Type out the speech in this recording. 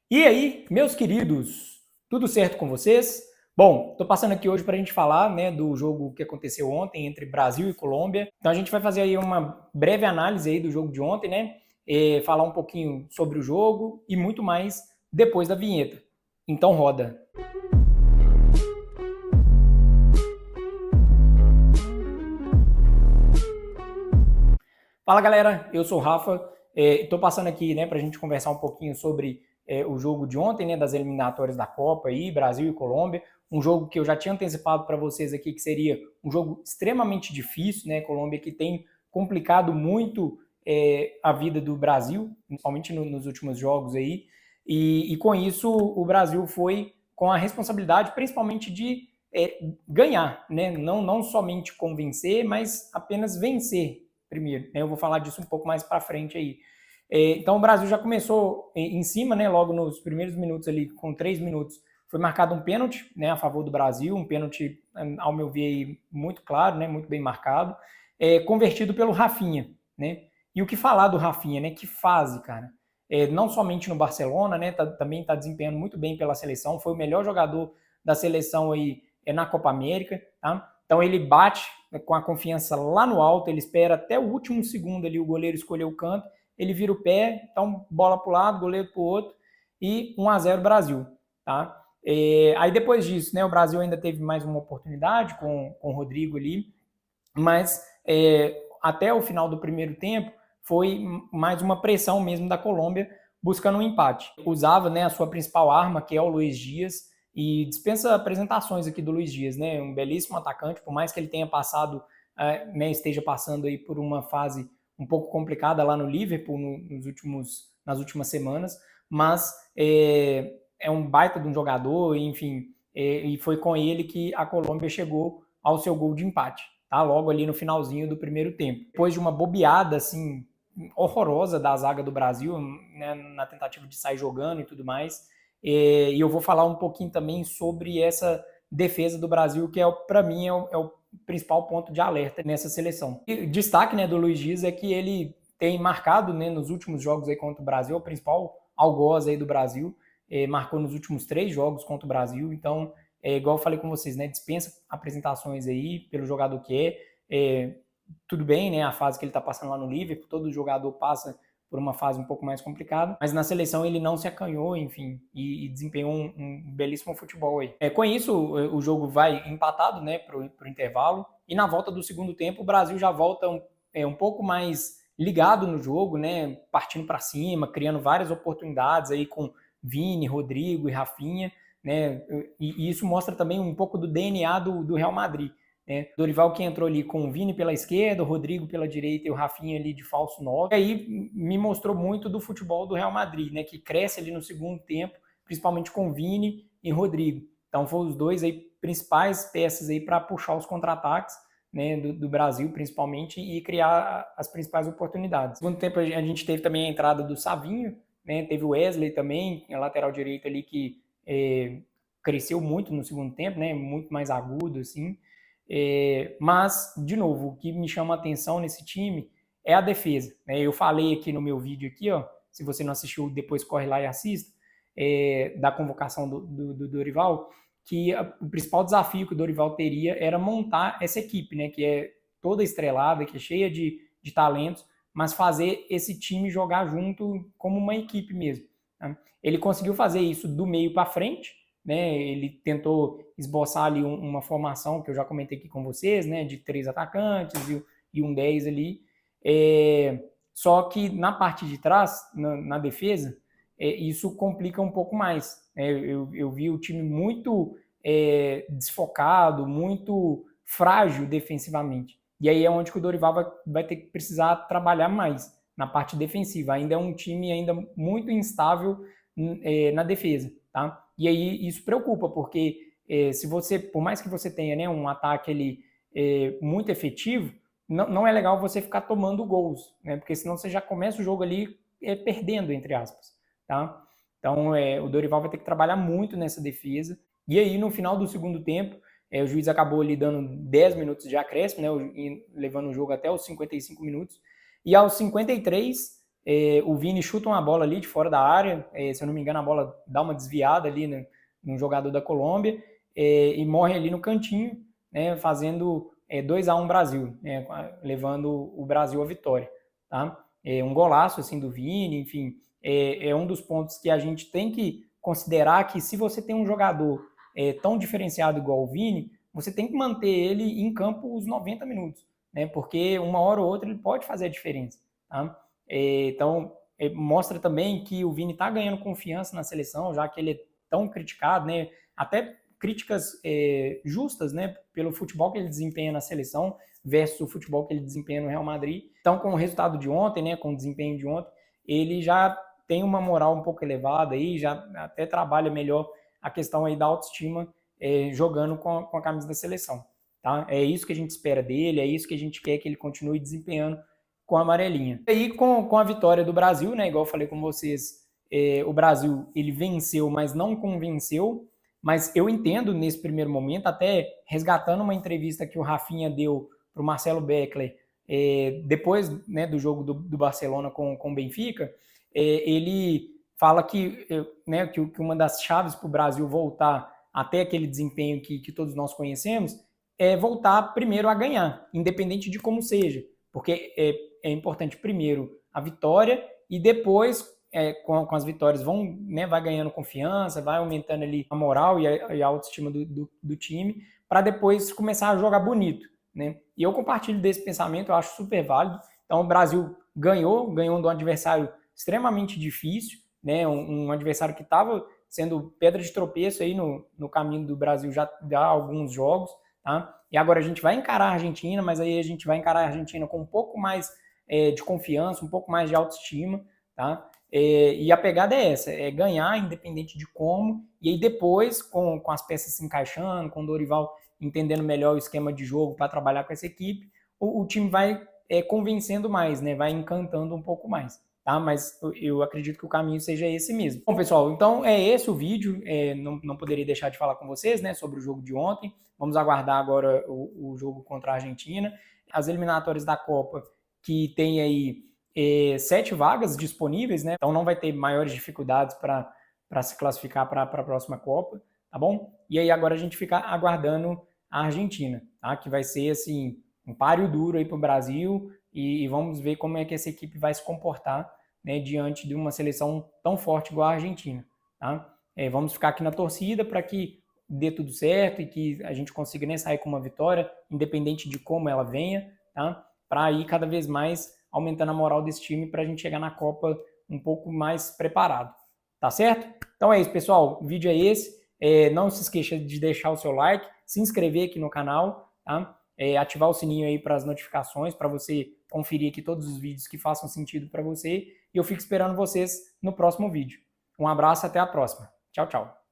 E aí, meus queridos, tudo certo com vocês? Bom, estou passando aqui hoje para a gente falar, né, do jogo que aconteceu ontem entre Brasil e Colômbia. Então a gente vai fazer aí uma breve análise aí do jogo de ontem, né? Falar um pouquinho sobre o jogo e muito mais depois da vinheta. Então roda. Fala galera, eu sou o Rafa, estou passando aqui, né, para a gente conversar um pouquinho sobre o jogo de ontem, né, das eliminatórias da Copa aí, Brasil e Colômbia, um jogo que eu já tinha antecipado para vocês aqui que seria um jogo extremamente difícil, né, Colômbia que tem complicado muito a vida do Brasil, principalmente nos últimos jogos aí, e com isso o Brasil foi com a responsabilidade principalmente de ganhar, né, não somente convencer, mas apenas vencer primeiro. Eu vou falar disso um pouco mais para frente aí. Então o Brasil já começou em cima, né? Logo nos primeiros minutos ali, com 3 minutos, foi marcado um pênalti, né? A favor do Brasil, um pênalti, ao meu ver, muito claro, né? Muito bem marcado, convertido pelo Rafinha, né? E o que falar do Rafinha, né? Que fase, cara. Não somente no Barcelona, né? Também está desempenhando muito bem pela seleção, foi o melhor jogador da seleção aí na Copa América, tá? Então ele bate com a confiança lá no alto, ele espera até o último segundo ali o goleiro escolher o canto, ele vira o pé, então bola para o lado, goleiro para o outro e 1-0 Brasil, tá? Aí depois disso, né, o Brasil ainda teve mais uma oportunidade com o Rodrigo ali, mas até o final do primeiro tempo foi mais uma pressão mesmo da Colômbia buscando um empate. Usava, né, a sua principal arma, que é o Luiz Dias, e dispensa apresentações aqui do Luiz Dias, né? Um belíssimo atacante, por mais que ele tenha passado, né, esteja passando aí por uma fase um pouco complicada lá no Liverpool nas últimas semanas, mas é um baita de um jogador, enfim, e foi com ele que a Colômbia chegou ao seu gol de empate, tá? Logo ali no finalzinho do primeiro tempo. Depois de uma bobeada assim horrorosa da zaga do Brasil, né, na tentativa de sair jogando e tudo mais. E eu vou falar um pouquinho também sobre essa defesa do Brasil, que para mim é o principal ponto de alerta nessa seleção. E destaque, né, do Luiz Dias é que ele tem marcado, né, nos últimos jogos aí contra o Brasil, o principal algoz aí do Brasil, marcou nos últimos 3 jogos contra o Brasil, então igual eu falei com vocês, né, dispensa apresentações aí pelo jogador que tudo bem, né, a fase que ele está passando lá no Liverpool, todo jogador passa por uma fase um pouco mais complicada, mas na seleção ele não se acanhou, enfim, e desempenhou um belíssimo futebol aí. Com isso, o jogo vai empatado, né, pro intervalo, e na volta do segundo tempo o Brasil já volta um pouco mais ligado no jogo, né, partindo para cima, criando várias oportunidades aí com Vini, Rodrigo e Rafinha, né, e isso mostra também um pouco do DNA do Real Madrid. Dorival que entrou ali com o Vini pela esquerda, o Rodrigo pela direita e o Rafinha ali de falso 9. E aí me mostrou muito do futebol do Real Madrid, né, que cresce ali no segundo tempo, principalmente com Vini e Rodrigo. Então foram os dois aí principais peças aí para puxar os contra-ataques, né, do Brasil principalmente e criar as principais oportunidades. No segundo tempo a gente teve também a entrada do Savinho, né, teve o Wesley também, lateral direito ali que cresceu muito no segundo tempo, né, muito mais agudo assim. Mas, de novo, o que me chama a atenção nesse time é a defesa. Né? Eu falei aqui no meu vídeo aqui, ó, se você não assistiu, depois corre lá e assista, da convocação do Dorival, que o principal desafio que o Dorival teria era montar essa equipe, né, que é toda estrelada, que é cheia de talentos, mas fazer esse time jogar junto como uma equipe mesmo. Né? Ele conseguiu fazer isso do meio para frente, né? Ele tentou esboçar ali uma formação que eu já comentei aqui com vocês, né? De 3 atacantes e um 10 ali. Só que na parte de trás, na defesa, isso complica um pouco mais. Eu vi o time muito desfocado, muito frágil defensivamente. E aí é onde que o Dorival vai ter que precisar trabalhar mais na parte defensiva. Ainda é um time ainda muito instável na defesa, tá? E aí isso preocupa, porque se você, por mais que você tenha, né, um ataque ali, muito efetivo, não é legal você ficar tomando gols, né? Porque senão você já começa o jogo ali perdendo, entre aspas, tá? Então o Dorival vai ter que trabalhar muito nessa defesa. E aí no final do segundo tempo, o juiz acabou ali dando 10 minutos de acréscimo, né, levando o jogo até os 55 minutos. E aos 53, o Vini chuta uma bola ali de fora da área, se eu não me engano a bola dá uma desviada ali no jogador da Colômbia, e morre ali no cantinho, né, fazendo 2-1 Brasil, né, levando o Brasil à vitória. Tá? Um golaço assim, do Vini, enfim, é um dos pontos que a gente tem que considerar que se você tem um jogador tão diferenciado igual o Vini, você tem que manter ele em campo os 90 minutos, né? Porque uma hora ou outra ele pode fazer a diferença. Tá? Então, mostra também que o Vini está ganhando confiança na seleção, já que ele é tão criticado, né? Até críticas justas, né? Pelo futebol que ele desempenha na seleção versus o futebol que ele desempenha no Real Madrid. Então, com o resultado de ontem, né? Com o desempenho de ontem, ele já tem uma moral um pouco elevada aí, já até trabalha melhor a questão aí da autoestima jogando com a camisa da seleção. Tá? É isso que a gente espera dele, é isso que a gente quer que ele continue desempenhando com a amarelinha. E aí, com a vitória do Brasil, né, igual eu falei com vocês, o Brasil ele venceu, mas não convenceu. Mas eu entendo nesse primeiro momento, até resgatando uma entrevista que o Rafinha deu para o Marcelo Beckler depois, né, do jogo do Barcelona com o Benfica, ele fala que, né, que uma das chaves para o Brasil voltar até aquele desempenho que todos nós conhecemos é voltar primeiro a ganhar, independente de como seja. Porque é importante primeiro a vitória e depois, com as vitórias, vai ganhando confiança, vai aumentando ali a moral e a autoestima do time, para depois começar a jogar bonito. Né? E eu compartilho desse pensamento, eu acho super válido. Então o Brasil ganhou de um adversário extremamente difícil, né? Um adversário que estava sendo pedra de tropeço aí no caminho do Brasil já há alguns jogos. Tá? E agora a gente vai encarar a Argentina, mas aí a gente vai encarar a Argentina com um pouco mais de confiança, um pouco mais de autoestima. Tá? E a pegada é essa, é ganhar independente de como, e aí depois, com as peças se encaixando, com o Dorival entendendo melhor o esquema de jogo para trabalhar com essa equipe, o time vai convencendo mais, né? Vai encantando um pouco mais. Tá? Mas eu acredito que o caminho seja esse mesmo. Bom, pessoal, então é esse o vídeo. Não poderia deixar de falar com vocês, né, sobre o jogo de ontem. Vamos aguardar agora o jogo contra a Argentina. As eliminatórias da Copa, que tem aí 7 vagas disponíveis, né? Então não vai ter maiores dificuldades para se classificar para a próxima Copa, tá bom? E aí agora a gente fica aguardando a Argentina, tá? Que vai ser assim um páreo duro aí para o Brasil e vamos ver como é que essa equipe vai se comportar, né, diante de uma seleção tão forte igual a Argentina, tá? Vamos ficar aqui na torcida para que dê tudo certo e que a gente consiga, né, sair com uma vitória, independente de como ela venha, tá? Para ir cada vez mais aumentando a moral desse time para a gente chegar na Copa um pouco mais preparado, tá certo? Então é isso, pessoal, o vídeo é esse. Não se esqueça de deixar o seu like, se inscrever aqui no canal, tá? Ativar o sininho aí para as notificações, para você conferir aqui todos os vídeos que façam sentido para você. E eu fico esperando vocês no próximo vídeo. Um abraço, até a próxima. Tchau, tchau.